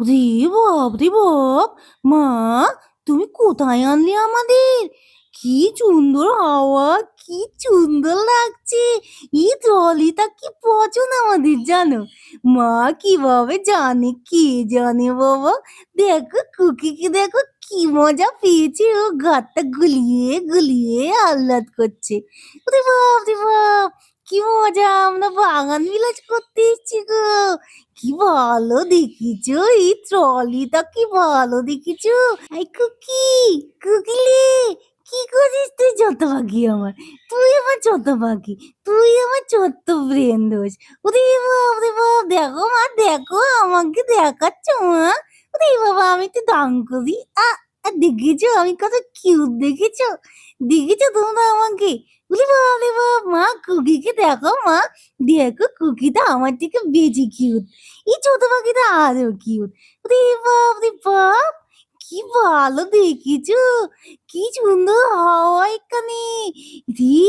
ওরে বাপ রে বাপ! মা, তুমি কোথায় আনলে আমাদের? কি সুন্দর হাওয়া, কি সুন্দর লাগছে! এই ট্রলিটা কি পছন্দ আমাদের জানো? মা কিভাবে জানে কে জানে বাবা। দেখো খুকিকে দেখো কি মজা পেয়েছে, ও ঘাটটা গুলিয়ে গুলিয়ে আহ্লাদ করছে। ওরে বাপ রে বাপ! কি মজা, আমরা বাগান বিলাস করতে এসেছি গো। কি ভালো দেখিছো, এই ট্রলিটা কি ভালো দেখিছো। এই খুকি, খুকিলে, কি করিস তুই ছোট পাখি আমার? তুই আমার ছোট পাখি, তুই আমার ছোট্ট ব্রেন দোষ। ওরে বাপ রে বাপ, দেখো মা দেখো, আমাকে দেখাচ্ছ মা? ওরে বাবা, আমি তো দাম করি। দেখেছো আমি কত কিউট, দেখেছো? দেখেছো তোমরা আমাকে? ওরে বাপ রে বাপ, মা খুকিকে দেখো মা, দেখো খুকিটা আমার থেকে বেশি কিউট। এই ছোট পাখিটা আরো কিউট। ওরে বাপ রে বাপ, কি ভালো দেখিছো, কি সুন্দর হাওয়া এখানে। রে,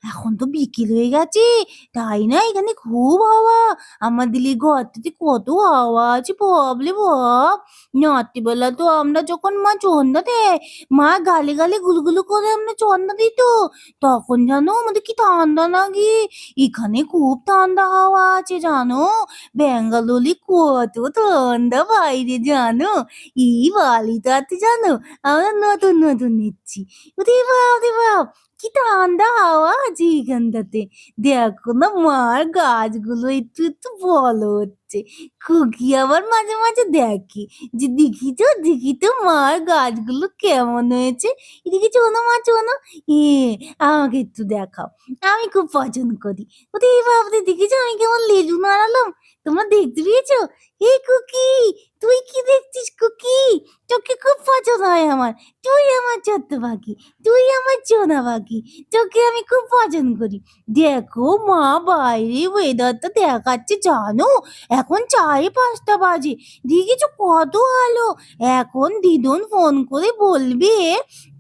এখন তো বিকেল হয়ে গেছে, তাই না? এখানে খুব হাওয়া। আমাদের এই ঘরটাতে কত হাওয়া আছে ভাবলে ভাব। রাত্রিবেলা তো আমরা যখন মা সন্ধ্যা দেয়, মা গালে গালে গুলগুলো করে আমরা সন্ধ্যা দিত, তখন জানো আমাদের কি ঠান্ডা লাগে। এখানে খুব ঠান্ডা হাওয়া আছে জানো। ব্যাঙ্গালোরে কত ঠান্ডা বাইরে জানো। এই বালিটাতে জানো আমরা নতুন নতুন নিচ্ছি। ওরে বাপ রে বাপ, কি ঠান্ডা হাওয়া আছে এখানটাতে। দেখো না মার গাছগুলো একটু একটু বড় হচ্ছে। খুকি আবার মাঝে মাঝে দেখে যে দেখি তো মার গাছগুলো কেমন হয়েছে। এদিকে চলো মা চলো, এ আমাকে একটু দেখাও, আমি খুব পছন্দ করি। ওরে বাপরে, দেখেছো আমি কেমন লেজু নাড়ালাম? তোমরা দেখতে পেয়েছো? এই খুকি, তুই কি দেখছিস খুকি? তোকে খুব পছন্দ হয় আমার। তুই আমার ছোট্ট পাখি, তুই আমার সোনা পাখি, তোকে আমি খুব পছন্দ করি। দেখো মা, বাইরে ওয়েদারটা দেখাচ্ছে জানো, এখন 5:30 বাজে। দেখেছো কত আলো। এখন দিদুন ফোন করে বলবে,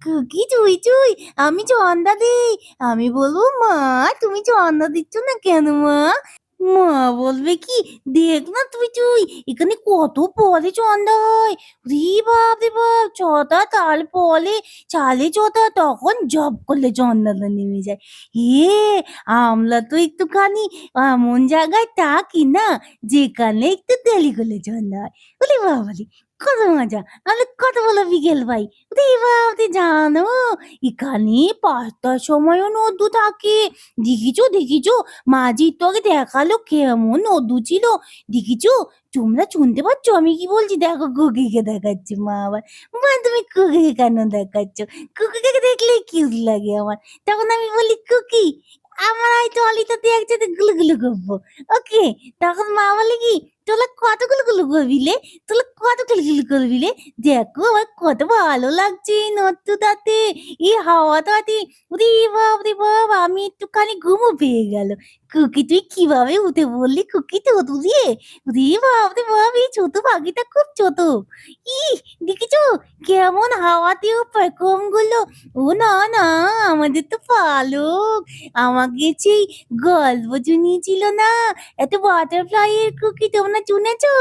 খুকি চুই চুই, আমি চন্দা দিই। আমি বলবো, মা তুমি চন্দা দিচ্ছ না কেন মা? মা বলবে কি, দেখ না তুই তুই, এখানে কত পরে চন্দা হয়। রে বাপ রে বাপ, চটা তাল পলে চালে চটা, তখন জব করলে চন্দাটা নেমে যায়। হে, আমরা তো একটুখানি এমন জায়গায় থাকি না, যেখানে একটু দেরি করলে চন্দা হয়। বলি বাবালি, কত মজা, আমরা কত বলো বিকেল পাই। রে বাপ রে, জানো এখানে 5টার সময়ও নদু থাকে। দেখিছো মাঝি তো আগে দেখালো কেমন নদু ছিল। দেখিছো? তোমরা শুনতে পাচ্ছ আমি কি বলছি? দেখো খুকিকে দেখাচ্ছি মা আবার। মা তুমি খুকিকে কেন দেখাচ্ছ? খুকিকে দেখলে কিউট লাগে আমার। তখন আমি বলি, খুকি আমরা এই ট্রলিটাতে একসাথে গুলুগুলু করবো। ওকে? তখন মা বলে কি, তোরা কত গুলুগুলু করবি লে? তোরা কত গুলুগুলু করবি লে? দেখো আমার কত ভালো লাগছে এই নদটাতে, এই হাওয়াটাতে। ওরে বাপ রে বাপ, আমি একটুখানি ঘুমও পেয়ে গেল। খুকি তুই কিভাবে উঠে পড়লি খুকি থুতু দিয়ে? ওরে বাপ রে বাপ, এই ছোট পাখিটা খুব ছোট। ইহ, দেখেছো কেমন হাওয়াতে ও পেখম গুলো। ও না না, আমাদের তো পালক। আমাকে সেই গল্প শুনিয়েছিল না, এত বাটারফ্লাই এর খুকি, তোমরা শুনেছো?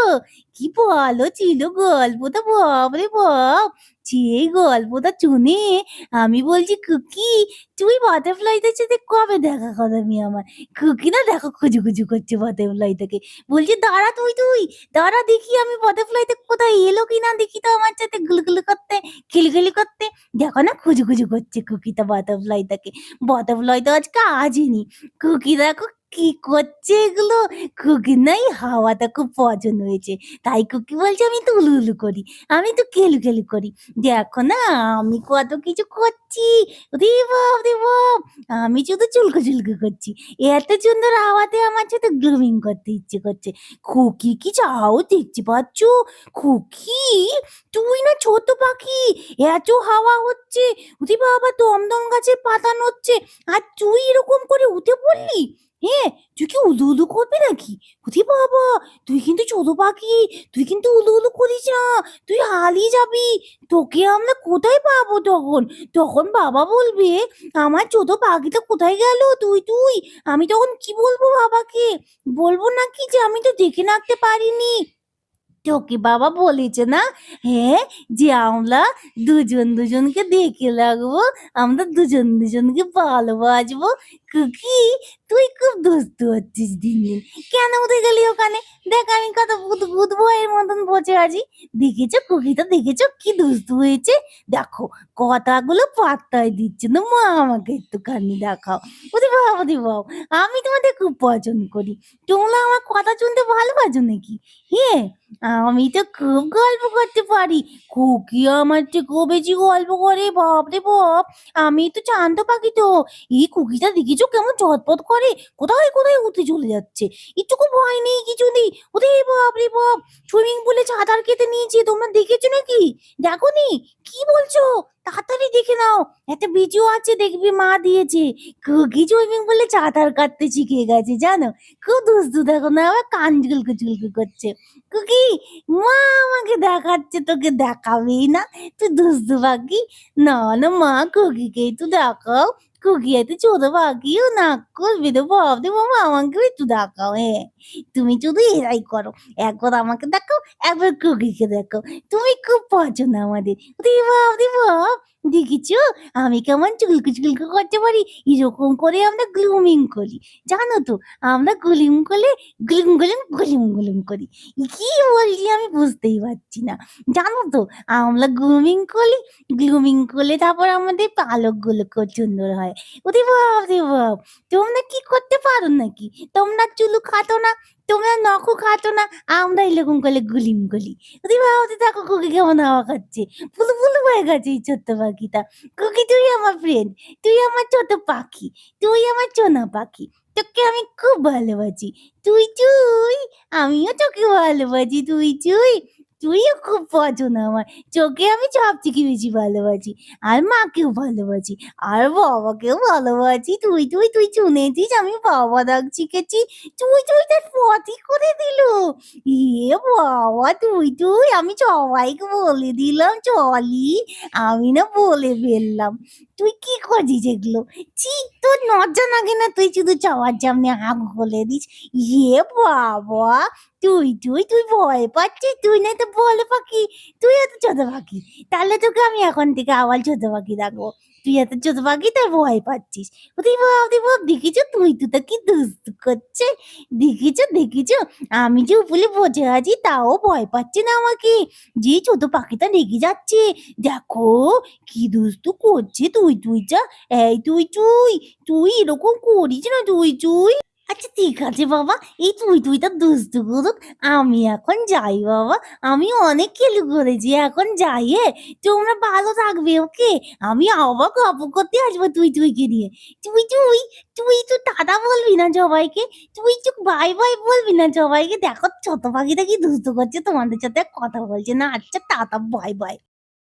কি ভালো ছিল গল্পটা, বাপ রে বাপ। সেই গল্পটা শুনে আমি বলছি, খুকি তুই বাটারফ্লাইটার সাথে কবে দেখা করাবি আমার? খুকি না দেখো খুজুখুজু করছে বাটারফ্লাইটাকে। বলছে, দাঁড়া তুই তুই, দাঁড়া দেখি আমি বাটারফ্লাইটা কোথায় এলো কিনা, দেখি তো আমার সাথে গুলগুলু করতে, খিলখিলি করতে। দেখো না খুজুখুজু করছে খুকিটা বাটারফ্লাইটাকে। বাটারফ্লাই তো আজকে আসেনি। খুকি দেখো কি করছে এগুলো। খুকির না এই হাওয়াটা খুব পছন্দ হয়েছে। তাই খুকি বলছে আমি তো উলু করি, আমি তো খেলু করি। দেখো না আমি কত কিছু করছি। রে বাপ রে বাপ, আমি শুধু চুলকো করছি। এত সুন্দর হাওয়াতে আমার সাথে গ্রুমিং করতে ইচ্ছে করছে। খুকি কি চাও দেখতে পাচ্ছ? খুকি, তুই না ছোট পাখি, এত হাওয়া হচ্ছে, ওরে বাবা দমদম গাছের পাতা নড়ছে, আর তুই এরকম করে উঠে পড়লি। হ্যাঁ, তুই কি উলু উলু করবি নাকি? ওরে বাবা, তুই কিন্তু ছোট পাখি, তুই কিন্তু উলু উলু করিস না, তুই হারিয়ে যাবি। তোকে আমরা কোথায় পাবো তখন? তখন বাবা বলবে, আমার ছোট পাখিটা কোথায় গেল, তুই তুই। আমি তখন কি বলবো বাবাকে? বলবো নাকি যে আমি তো দেখে রাখতে পারিনি? তোকে বাবা বলেছে না, হ্যাঁ, যে আমরা দুজন দুজনকে দেখে রাখবো, আমরা দুজন দুজনকে ভালোবাসবো। খুকি, তুই খুব দুষ্টু হচ্ছিস দিন দিন। কেন উঠে গেলি ওখানে? দেখ আমি কত ভূত ভূত বইয়ের মতন বসে আছি। দেখেছো খুকিটা, দেখেছো কি দুষ্টু হয়েছে? দেখো, কথাগুলো পাত্তাই দিচ্ছে না। মা আমাকে একটুখানি দেখাও। ওরে বাবা, ওরে বাবা, আমি তোমাদের খুব পছন্দ করি। তোমরা আমার কথা শুনতে ভালোবাসো নাকি? হ্যাঁ, আমি তো খুব গল্প করতে পারি। খুকি আমার থেকেও বেশি গল্প করে, বাপরে বাপ। আমি তো শান্ত পাখি তো। এই খুকিটা দেখেছো কেমন চটপট করে, কোথায় কোথায় উঠে চলে যাচ্ছে। একটুকু ভয় নেই, কিছু নেই। ওরে বাপ রে বাপ, সুইমিং পুলে সাঁতার কেটে নিয়েছে, তোমরা দেখেছো নাকি? দেখোনি? কি বলছো? তাড়াতাড়ি দেখে নাও, একটা ভিডিও আছে, দেখবি মা দিয়েছে। খুকি সুইমিং পুলে সাঁতার কাটতে শিখে গেছে জানো। খুব দুষ্টু, দেখো না, আবার কান ঝুলকু ঝুলকু করছে। খুকি, মা আমাকে দেখাচ্ছে, তোকে দেখাবেই না? তুই দুষ্টু পাখি। না না মা, খুকিকে একটু দেখাও। খুকি এত ছোট পাখিও নাক করবে তো, বাপরে বাবা, আমাকেও একটু দেখাও। হ্যাঁ, তুমি শুধু এরাই করো, একবার আমাকে দেখাও, একবার খুকিকে দেখাও। তুমি খুব পছন্দ আমাদের। রে বাপ রে বাপ, দেখেছো আমি কেমন চুলকু চুলকু করতে পারি? এরকম করে আমরা গ্লুমিং করি, জানো তো। আমরা গুলিম করলে গুলুম গুলুম গুলুম গুলুম করি। কি বলছি আমি বুঝতেই পারছি না, জানো তো। আমরা গ্রুমিং করি, গ্রুমিং করলে তারপর আমাদের পালকগুলো খুব সুন্দর হয়। ওরে বাপ রে বাপ, তোমরা কি করতে পারো নাকি? তোমরা চুলু কাটো না, তোমরা নখও কাটো না, আমরা এরকম করলে গুলিম গলি। ওরে বাপ রে, দেখো খুকি কেমন হাওয়া খাচ্ছে। ফুলু ফুলু হয়ে গেছে এই ছোট্ট পাখিটা। খুকি, তুই আমার ফ্রেন্ড, তুই আমার ছোট পাখি, তুই আমার চোনা পাখি। তোকে আমি খুব ভালোবাসি। তুই তুই, আমিও তোকে ভালোবাসি। তুই তুই, তুইও খুব পছন্দ আমার। তোকে আমি সবথেকে বেশি ভালোবাসি। আর মাকেও ভালোবাসি। আর বাবাকেও ভালোবাসি। তুই তুই, তুই শুনেছিস আমি বাবা ডাক শিখেছি? তুই তুই তার পথই করে দিল। এ বাবা, তুই তুই, আমি সবাইকে বলে দিলাম চলি। আমি না বলে ফেললাম। তুই কি করছিস এগুলো? ছি, তোর লজ্জা লাগে না? তুই শুধু সবার সামনে হাঁক বলে দিস। ইয়ে বাবা, তুই তুই, তুই ভয় পাচ্ছিস? তুই না তো বলে পাখি, তুই এত ছোট পাখি। তাহলে তোকে আমি এখন থেকে আবার ছোট পাখি রাখবো। তুই এত ছোট পাখি, তাই ভয় পাচ্ছিস। ওরে বাপ রে বাপ, দেখেছো তুই তো কি দুষ্টু করছে। দেখেছো দেখেছো, আমি যে উপরে বসে আছি তাও ভয় পাচ্ছে না আমাকে। যে ছোট পাখিটা রেগে যাচ্ছে, দেখো কি দুষ্টু করছে। তুই তুই যা, এই তুই তুই, তুই এরকম করিস না। তুই তুই, আচ্ছা ঠিক আছে বাবা, এই তুই তুইটা দুষ্টু করুক, আমি এখন যাই বাবা। আমি অনেক খেলু করেছি, এখন যাই। তোমরা ভালো থাকবে, ওকে? আমি আবার গল্প করতে আসবো তুই তুইকে নিয়ে। তুই তুই, তুই তো টাটা বলবি না সবাইকে? তুই তো বাই বাই বলবি না সবাইকে? দেখো ছোট পাখিটা কি দুষ্টু করছে, তোমাদের সাথে কথা বলছে না। আচ্ছা টাটা, বাই বাই।